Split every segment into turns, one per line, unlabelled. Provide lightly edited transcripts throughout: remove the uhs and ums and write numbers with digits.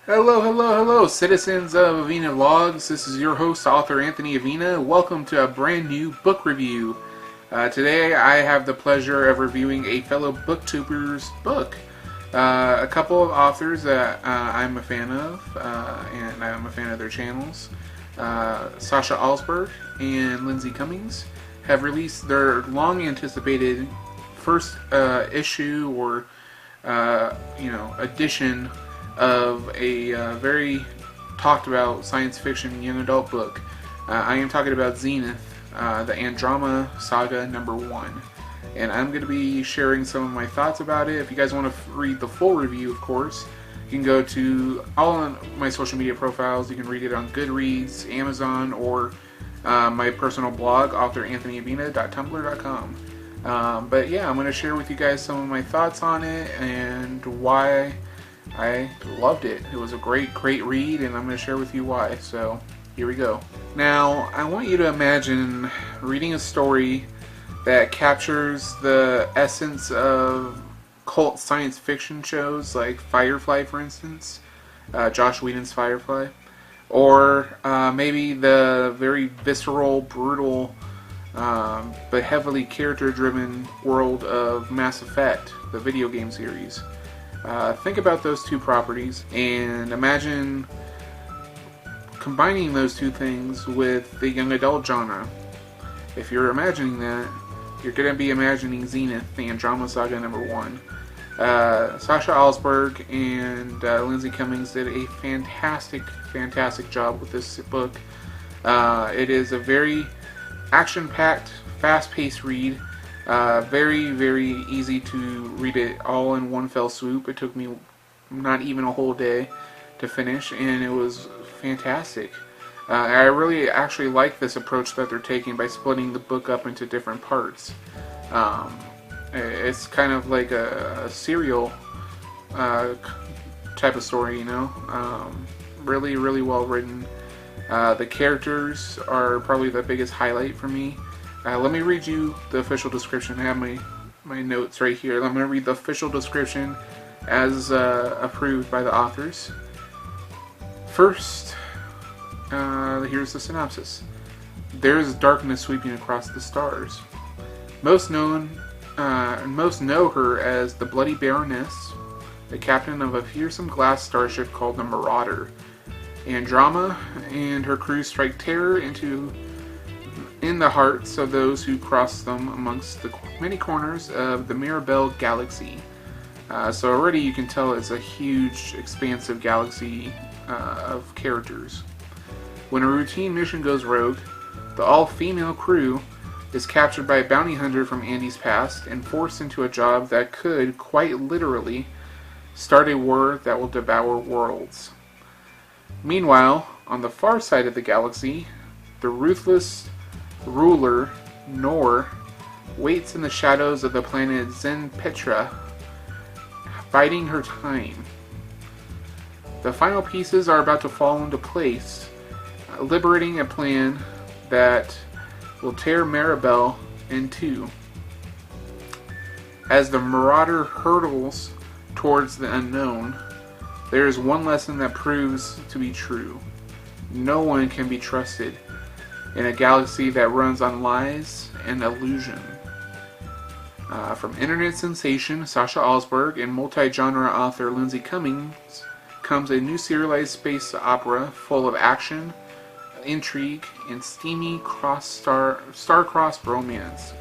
Hello, hello, hello, citizens of Avina Vlogs. This is your host, author Anthony Avina. Welcome to a brand new book review. Today I have the pleasure of reviewing a fellow booktuber's book. A couple of authors that I'm a fan of, and I'm a fan of their channels. Sasha Alsberg and Lindsay Cummings have released their long-anticipated first issue or edition of a very talked about science fiction young adult book. I am talking about Zenith, the Androma Saga #1. And I'm going to be sharing some of my thoughts about it. If you guys want to read the full review, of course, you can go to all of my social media profiles. You can read it on Goodreads, Amazon, or my personal blog, authorantonyavina.tumblr.com. But yeah, I'm going to share with you guys some of my thoughts on it and why I loved it. It was a great read, and I'm going to share with you why. So, here we go. Now, I want you to imagine reading a story that captures the essence of cult science fiction shows like Firefly, for instance, Joss Whedon's Firefly, or maybe the very visceral, brutal, but heavily character-driven world of Mass Effect, the video game series. Think about those two properties and imagine combining those two things with the young adult genre. If you're imagining that, you're going to be imagining Zenith, the Androma Saga #1. Sasha Alsberg and Lindsay Cummings did a fantastic job with this book. It is a very action-packed, fast-paced read. Very easy to read it all in one fell swoop. It took me not even a whole day to finish, and it was fantastic. I really actually like this approach that they're taking by splitting the book up into different parts. It's kind of like a serial type of story, you know. Really well written. The characters are probably the biggest highlight for me. Let me read you the official description. I have my notes right here. I'm going to read the official description as approved by the authors. First, here's the synopsis. There is darkness sweeping across the stars. Most know her as the Bloody Baroness, the captain of a fearsome glass starship called the Marauder. Androma and her crew strike terror in the hearts of those who cross them amongst the many corners of the Mirabel galaxy. So already you can tell it's a huge, expansive galaxy of characters. When a routine mission goes rogue, the all-female crew is captured by a bounty hunter from Andy's past and forced into a job that could, quite literally, start a war that will devour worlds. Meanwhile, on the far side of the galaxy, the ruthless ruler, Nor, waits in the shadows of the planet Zenpetra, biding her time. The final pieces are about to fall into place, liberating a plan that will tear Mirabel in two. As the Marauder hurtles towards the unknown, there is one lesson that proves to be true. No one can be trusted in a galaxy that runs on lies and illusion. From internet sensation Sasha Alsberg and multi-genre author Lindsay Cummings comes a new serialized space opera full of action, intrigue, and steamy star-crossed romance.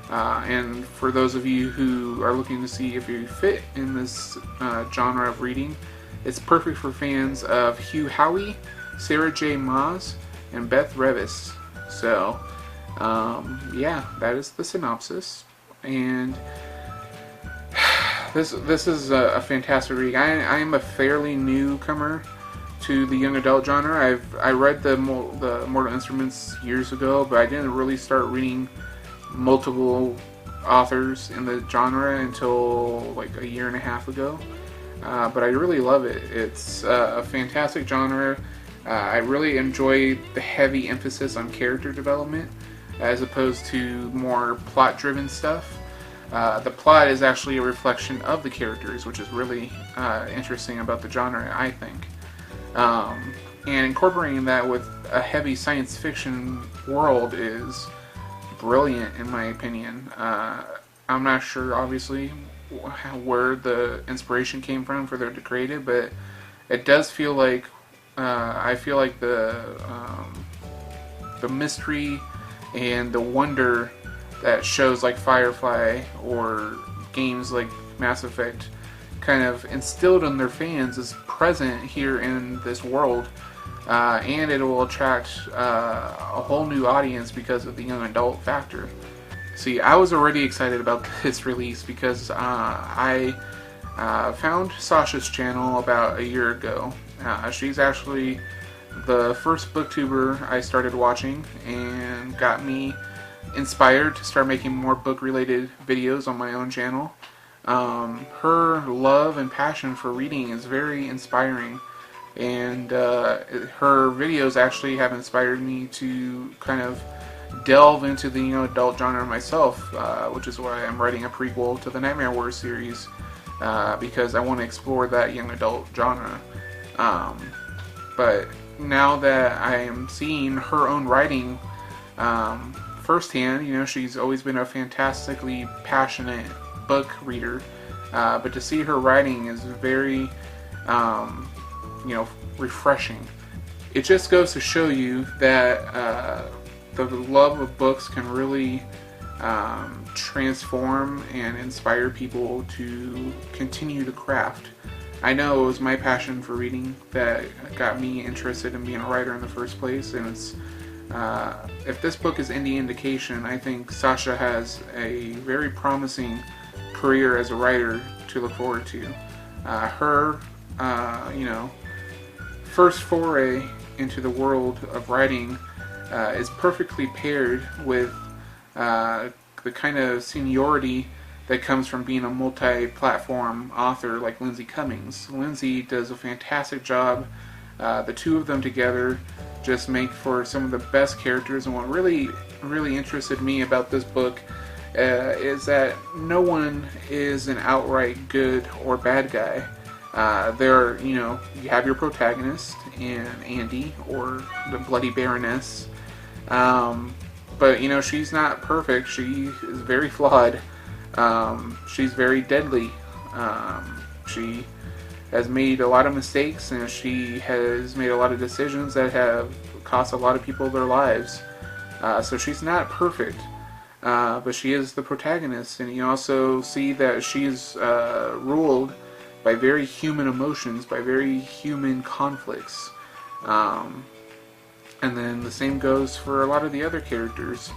And for those of you who are looking to see if you fit in this genre of reading, it's perfect for fans of Hugh Howey, Sarah J. Maas, and Beth Revis. So, yeah, that is the synopsis. And this is a fantastic read. I am a fairly newcomer to the young adult genre. I read the Mortal Instruments years ago, but I didn't really start reading multiple authors in the genre until like a year and a half ago. But I really love it. It's a fantastic genre. I really enjoy the heavy emphasis on character development as opposed to more plot-driven stuff. The plot is actually a reflection of the characters, which is really interesting about the genre, I think. And incorporating that with a heavy science fiction world is brilliant, in my opinion. I'm not sure, obviously, where the inspiration came from for them to create it, but it does feel like I feel like the mystery and the wonder that shows like Firefly or games like Mass Effect kind of instilled in their fans is present here in this world, and it will attract a whole new audience because of the young adult factor. See, I was already excited about this release because I found Sasha's channel about a year ago. She's actually the first booktuber I started watching and got me inspired to start making more book-related videos on my own channel. Her love and passion for reading is very inspiring, and her videos actually have inspired me to kind of delve into the adult genre myself, which is why I'm writing a prequel to the Nightmare Wars series, because I want to explore that young adult genre. But now that I am seeing her own writing firsthand, she's always been a fantastically passionate book reader, but to see her writing is very, refreshing. It just goes to show you that the love of books can really transform and inspire people to continue to craft. I know it was my passion for reading that got me interested in being a writer in the first place, and it's if this book is any indication, I think Sasha has a very promising career as a writer to look forward to. Her, first foray into the world of writing is perfectly paired with the kind of seniority that comes from being a multi-platform author like Lindsay Cummings. Lindsay does a fantastic job. The two of them together just make for some of the best characters, and what really interested me about this book is that no one is an outright good or bad guy. You have your protagonist in Andy, or the Bloody Baroness, but she's not perfect. She is very flawed. She's very deadly. She has made a lot of mistakes, and she has made a lot of decisions that have cost a lot of people their lives. So she's not perfect, but she is the protagonist, and you also see that she's ruled by very human emotions, by very human conflicts. And then the same goes for a lot of the other characters.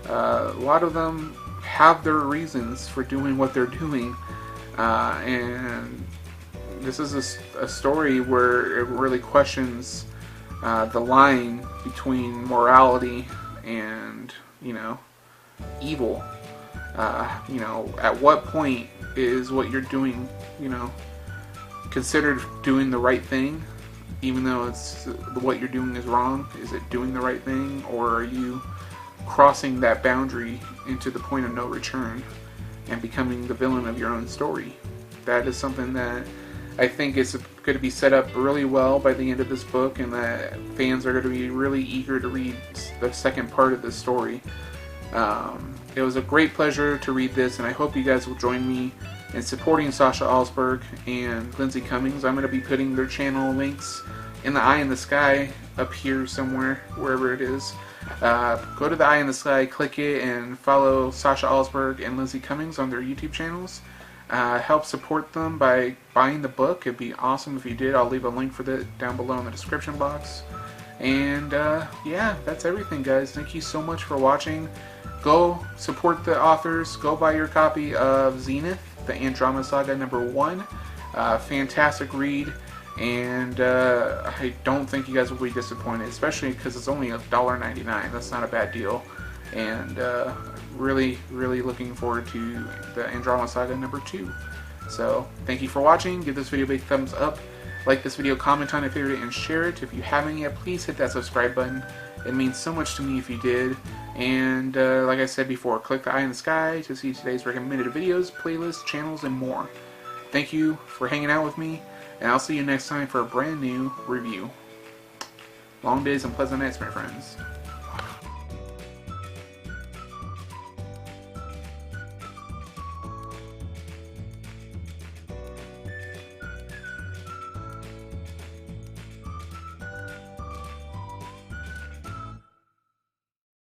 A lot of them have their reasons for doing what they're doing, and this is a story where it really questions the line between morality and evil. At what point is what you're doing considered doing the right thing, even though it's what you're doing is wrong? Is it doing the right thing, or are you crossing that boundary into the point of no return and becoming the villain of your own story? That is something that I think is going to be set up really well by the end of this book, and that fans are going to be really eager to read the second part of this story. It was a great pleasure to read this, and I hope you guys will join me in supporting Sasha Alsberg and Lindsay Cummings. I'm going to be putting their channel links in the eye in the sky up here somewhere, wherever it is. Go to the eye in the sky, click it, and follow Sasha Alsberg and Lindsay Cummings on their YouTube channels. Help support them by buying the book. It'd be awesome if you did. I'll leave a link for that down below in the description box. And yeah, that's everything, guys. Thank you so much for watching. Go support the authors. Go buy your copy of Zenith, the Androma Saga #1. Fantastic read. And I don't think you guys will be disappointed, especially because it's only $1.99. That's not a bad deal. And really looking forward to the Androma Saga #2. So thank you for watching. Give this video a big thumbs up. Like this video, comment on it, favorite it, and share it. If you haven't yet, please hit that subscribe button. It means so much to me if you did. And like I said before, click the eye in the sky to see today's recommended videos, playlists, channels, and more. Thank you for hanging out with me, and I'll see you next time for a brand new review. Long days and pleasant nights, my friends.